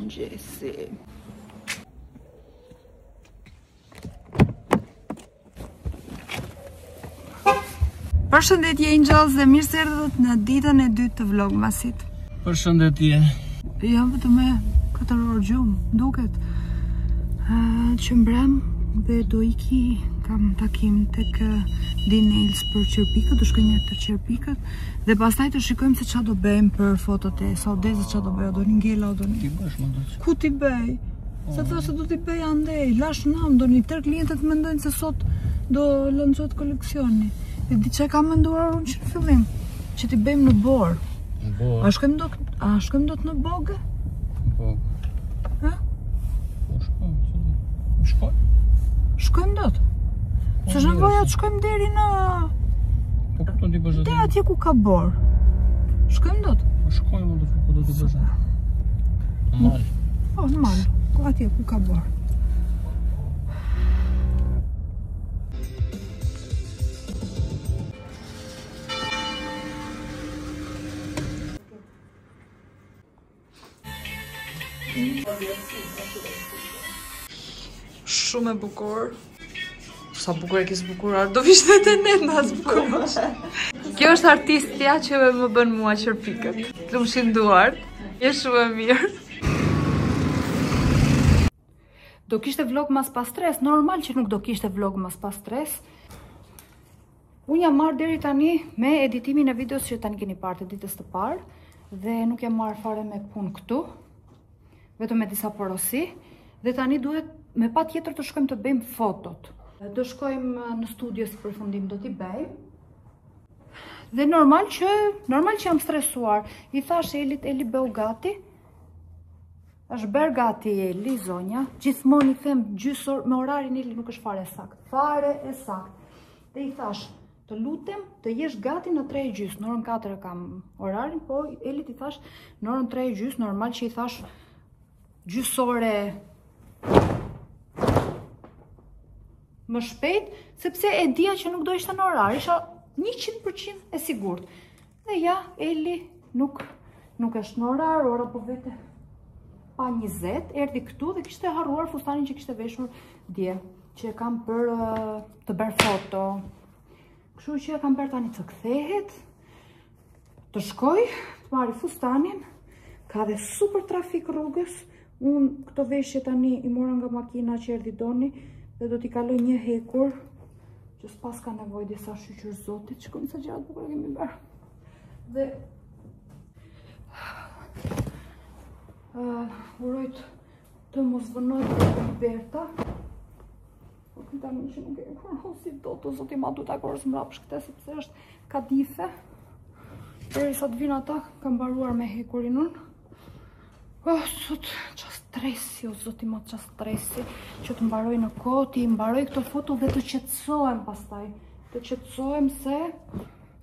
mëngjesi. Përshëndetje Angels dhe mirë se erdhët në ditën e dytë të vlogmasit. Përshëndetje. Jam vetëm me 4 orë gjumë, duket. Që mbrëm dhe do iki, kam takim tek D-Nails për qerpikët, do shkoj një të qerpikët dhe pastaj të shikojmë se çfarë do bëjmë për fotot e Saudezës, çfarë do bëj, do një ngela, do një. Ti bësh më do. Ku ti bëj? Se thoshe do t'i bëj andej, lash nam, do një tërë klientët mendojnë se sot do lançohet koleksioni. E di që kam menduar unë që në fillim, që t'i bëjmë në borë. Në borë? A shkojmë do të në bogë? Në bogë. Ha? Po shkojmë. Shkojmë? Shkojmë do të? Se është nevoja të shkojmë deri në... Po këto t'i bësh atë? Deri atje ku ka borë. Shkojmë do të? Po shkojmë do të ku do t'i bësh atë? Në malë? Po, në malë. Atje ku ka borë. Shumë e bukur. Sa bukur e kisë bukurar, do vishte të net në asë bukur. Kjo është artistja që më bën mua qerpikët. Të më shinduar, je shumë e mirë. Do kishte vlog mas pas stres, normal që nuk do kishte vlog mas pas stres. Unë jam marrë deri tani me editimin e videos që tani keni parë të ditës të parë dhe nuk jam marrë fare me punë këtu, vetëm me disa porosi dhe tani duhet me pa tjetër të shkojmë të bëjmë fotot. Do shkojmë në studio si përfundim do t'i bëjmë. Dhe normal që jam stresuar. I thash Elit, Eli bëu gati. Është bërë gati Eli, zonja. Gjithmonë i them gjysor me orarin Eli nuk është fare sakt. Fare e sakt. Dhe i thash, të lutem të jesh gati në 3:30. Në orën 4 kam orarin, po Elit i thash në orën 3:30, normal që i thash gjysore më shpejt, sepse e dija që nuk do ishte në orar, isha 100% e sigurt. Dhe ja, Eli nuk është në orar, ora po vete pa 20, erdi këtu dhe kishte harruar fustanin që kishte veshur dje, që e kam për të bërë foto. Kështu që e kam bërë tani të kthehet, të shkoj, të marri fustanin, ka dhe super trafik rrugës, unë këto veshje tani i mora nga makina që erdi doni, dhe do t'i kaloj një hekur, që s'pas ka nevoj disa shqyqër zotit, që këmë sa gjatë bukur kemi bërë. Dhe... urojt të mos vënojt dhe Berta. Po këta një që nuk e kërhosit do të zoti ma du t'a korës mrapsh këte, sepse është kadife. Deri sa të vinë ata, kam baruar me hekurin unë. Sot, qa stresi, o zoti ma qa stresi, që të mbaroj në kohë, ti mbaroj këto foto dhe të qetësohem pastaj. Të qetësohem se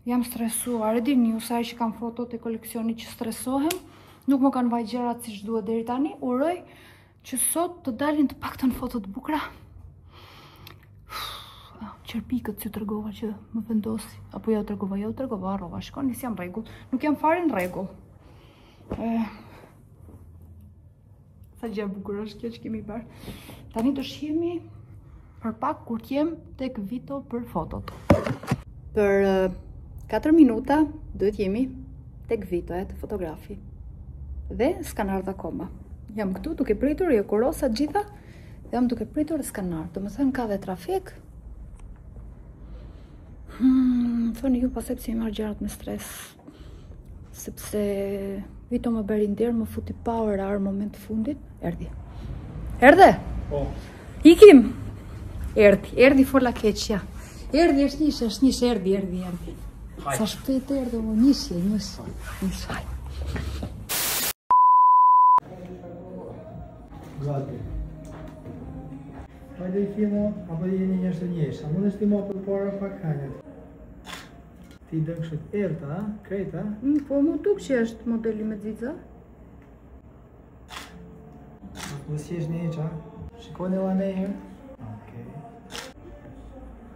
jam stresuar. E dini, usaj që kam foto të koleksioni që stresohem, nuk më kanë vaj gjerat si shduhet deri tani, uroj që sot të dalin të paktën foto të bukra. Qerpikët që tërgova që më vendosi, apo ja u tërgova, arrova, shkoni si jam rregull, nuk jam fare në rregull. Sa gjë bukur është kjo që kemi bërë. Tani do shihemi për pak kur t'jem tek Vito për fotot. Për 4 minuta duhet jemi tek Vito të fotografi. Dhe s'kan ardhur akoma. Jam këtu duke pritur, jo kurosa gjitha, dhe jam duke pritur dhe s'kan ardhur. Domethënë ka dhe trafik. Thoni ju pastaj pse i marr gjërat me stres. Sepse Vito më bëri nder, më futi power hour moment të fundit. Erdi. Erdhe? Po. Ikim? Erdi fola keqja. Erdi është njësh, erdi. Sa shpejt erdi, o njësh. Haj. Gati. Hajde i fino, apo jeni njësh. A mund është ti ma për para pak hanjet? Ti dënë kështë erta, krejta? Po mu tuk që është modeli me zica. Po si është një qa? Shikoni la ne herë? Okej.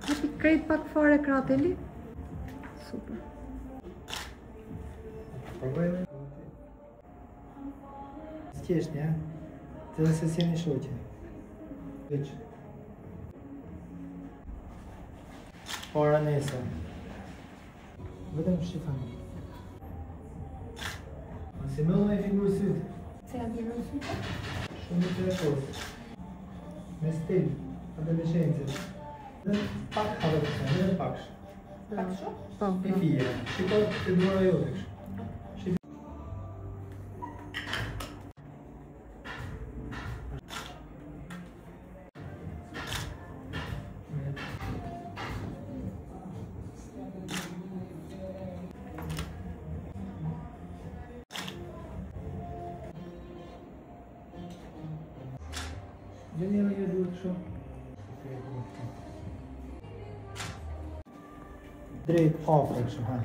Hapi krejt pak fare krateli. Super. Provojme. qeshni, ja? Të dhe se s'jeni shoqe. Veç. Para nesa. Vetëm shifan. Si me unë e figurë sytë. Se ja bjerë sytë? Shumë të rekordë. Me stil, adolescencës. Dhe pak adolescencë, dhe paksh. Pak shumë? Po. E fije. Shiko të dura jote kështë. Gjeni edhe një duhet shumë. Drejt afër kështu, ha.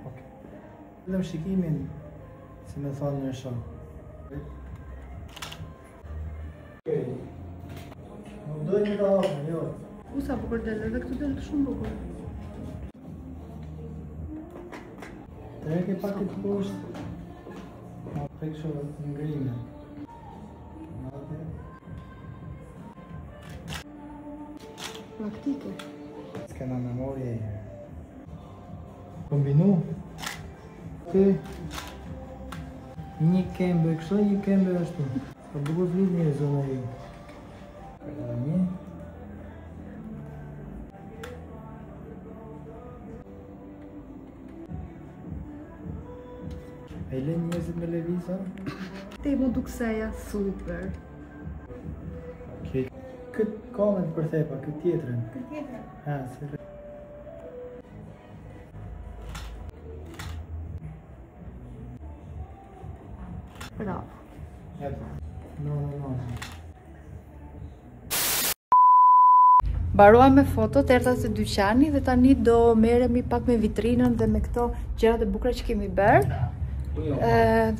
Okej. Vetëm shikimin, si me thonë në shoh. Okej. Nuk dojnë me ta hapën, jo. Sa bukur del, edhe këtu del shumë bukur. Treke pak të poshtë. Ma prek shumë ngrimin. Praktike. S'kena memorje e herë. Kombinu. Ti. Një kembe kështu, një kembe ashtu. Ka bukur flit një zonë e ju. Këta një. E le njëzit me levisa? Te mu dukseja super. Okej. Këtë kamen për thepa, këtë tjetërën. Këtë tjetër? Ha, se re. Bravo. Eto. No. Mbarua me fotot, erdha te dyqani dhe tani do merremi pak me vitrinën dhe me këto gjërat e bukura që kemi bërë.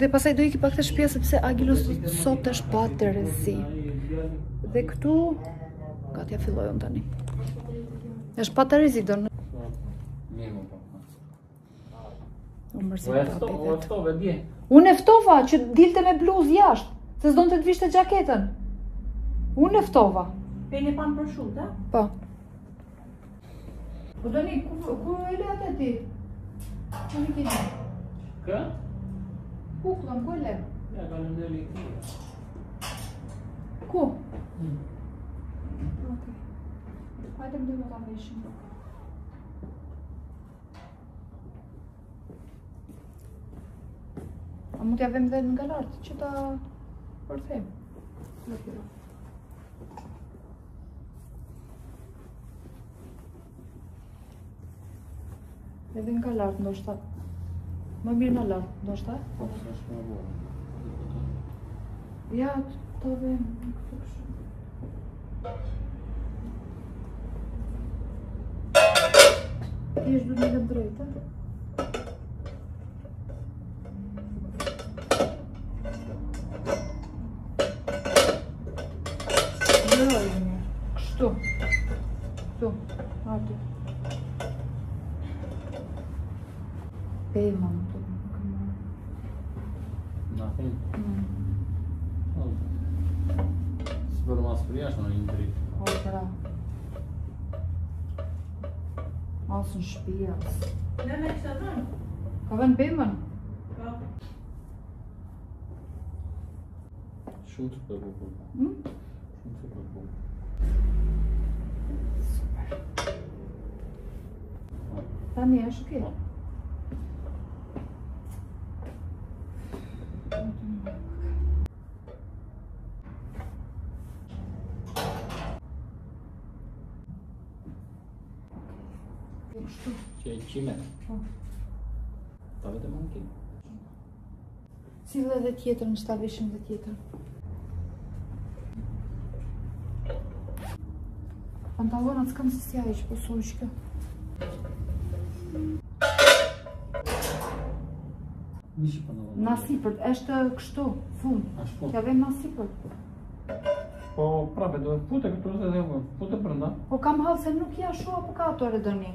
Dhe pastaj do iki pak te shtëpia sepse Agilus sot është pa Terezi. Dhe këtu gati ja filloj unë tani. Është pa Terezi do në. Unë mërzi papi vetë. Unë e ftova që dilte me bluzë jashtë, se s'donte të vishte xhaketën. Unë e ftova. Peni pan për shut, a? Po. Po Dani, ku e le atë ti? Ku e keni? Kë? Kuklën, ku e le? Ja, ka në elektrikë. Ku? Okej. Hajde më ta veshim. A mund t'ja vem dhe nga lartë, që ta përthem. Edhe nga lartë, ndoshta. Më mirë në lartë, ndoshta? Po, s'është më bërë. Ja, të vem, këtu kështu. Ti është du një dhe drejta? Kështu. Këtu, aty. Pejma më të këmë. Nothing. Së mas për jashtë në një dritë. O, pra. Asë në shpia. Ne me kështë dhënë? Ka vënë pejmën? Po. Shumë super bukur. Hmm? Shumë super bukur. Tani është okay. Që e qime? Po. Ta vete më në kim. Si dhe tjetër, në shta veshim dhe tjetër. Pantalonat s'kam se s'ja iq, po su ishka. Nishi pantalon. Nasipërt, është kështu, fund. Ashtu. T'ja vem nasipërt. Po prape, do e fute këtu ose dhe fute brenda. Po kam hallë se nuk ja shu apo ka ato redoni.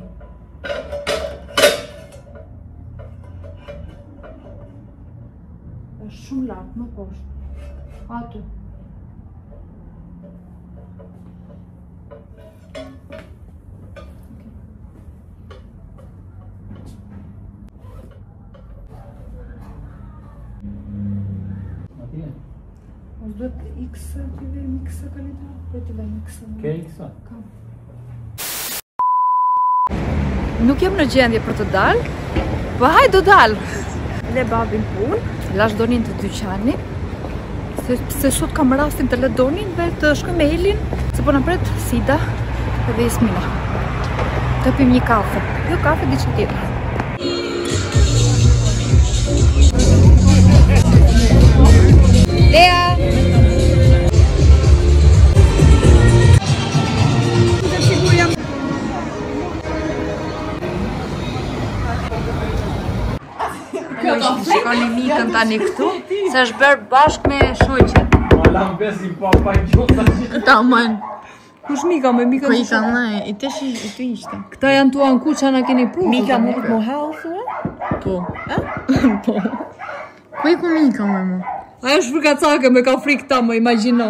Është shumë lart, më poshtë. Aty. Atje? Mos duhet X t'i vejmë X kalita? Po t'i vejmë X. Ke X-a? Kam. Nuk jam në gjendje për të dalë, po hajde do dalë. Le babin punë, lash Donin të dyqani, se sot kam rastin të le Donin dhe të shkoj me Elin, se po në pret Sida dhe Jasmina. Të pim një kafe, jo kafe, diçka tjetër. Lea! Shikoni mikën tani këtu, se është bërë bashkë me shoqet. Alam besi papa i gjota. Këta mën. Kush mika me mikën? Po i ka më, i të ishte. Këta janë tuan ku që na keni pru. Mika më më hau, thua? Po. Po. Ku i ku Mika më më? Ajo është frikacake me ka frikë ta më, imagino.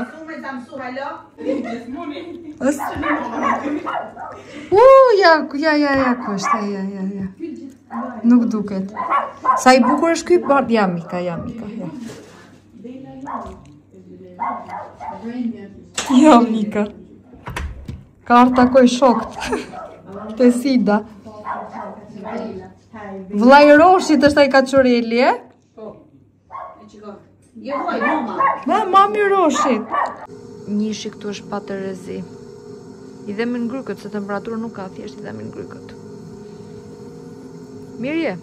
Ja, ku është, ja. Nuk duket. Sa i bukur është ky bardh, ja Mika. Ja Mika. Ka ardhur takoj shokt. Te Sida. Vllai Roshit është ai Kaçureli, e? Po. E çiko. Jo vllai, mama. Mami Roshit. Njishi këtu është pa Terezi. I dhe me ngrykët, se temperaturë nuk ka, thjesht i dhe me ngrykët. Mirje?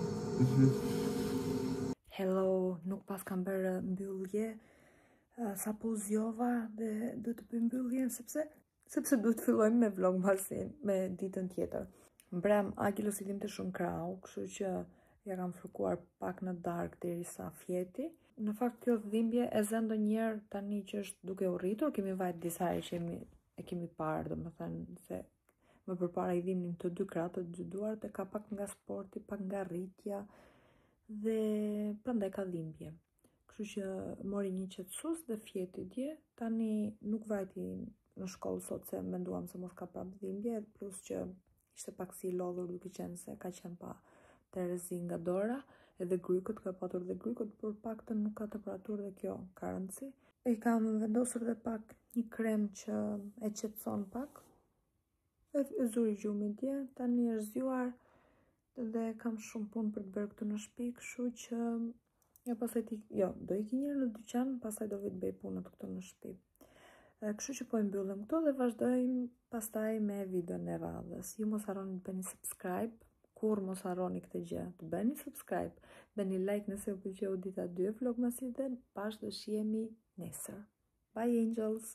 Hello, nuk pas kam bërë mbyllje, sa po zjova dhe duhet të bëj mbylljen, sepse duhet të fillojmë me vlogmasin, me ditën tjetër. Mbrëm Agilos i dhimte shumë krau, kështu që ja kam fërkuar pak në darkë derisa fjeti. Në fakt kjo dhimbje e zë ndonjëherë tani që është duke u rritur, kemi vajt disa e që e kemi parë, domethënë se më përpara i dhimnin të dy kratë të dy duart e ka pak nga sporti, pak nga rritja dhe prandaj ka dhimbje. Kështu që mori një qetësues dhe fjeti dje, tani nuk vajti në shkollë sot se menduam se mos ka prapë dhimbje, plus që ishte pak si i lodhur duke qenë se ka qenë pa Terezi nga dora, edhe grykët, ka patur dhe grykët, por paktën nuk ka temperaturë dhe kjo ka rëndësi. E kam vendosur dhe pak një krem që e qetëson pak. E zuri gjumi dje, tani është zgjuar dhe kam shumë punë për të bërë këtu në shtëpi, kështu që do iki njërë në dyqan, pastaj do vi të bëj punët këtu në shtëpi. Kështu që po i mbyllëm këto dhe vazhdojmë pastaj me videon e radhës. Ju mos harroni të bëni subscribe, kur mos harroni këtë gjë, të bëni subscribe, bëni like nëse ju pëlqeu dita 2 vlogmasit dhe bashkë do shihemi nesër. Bye angels!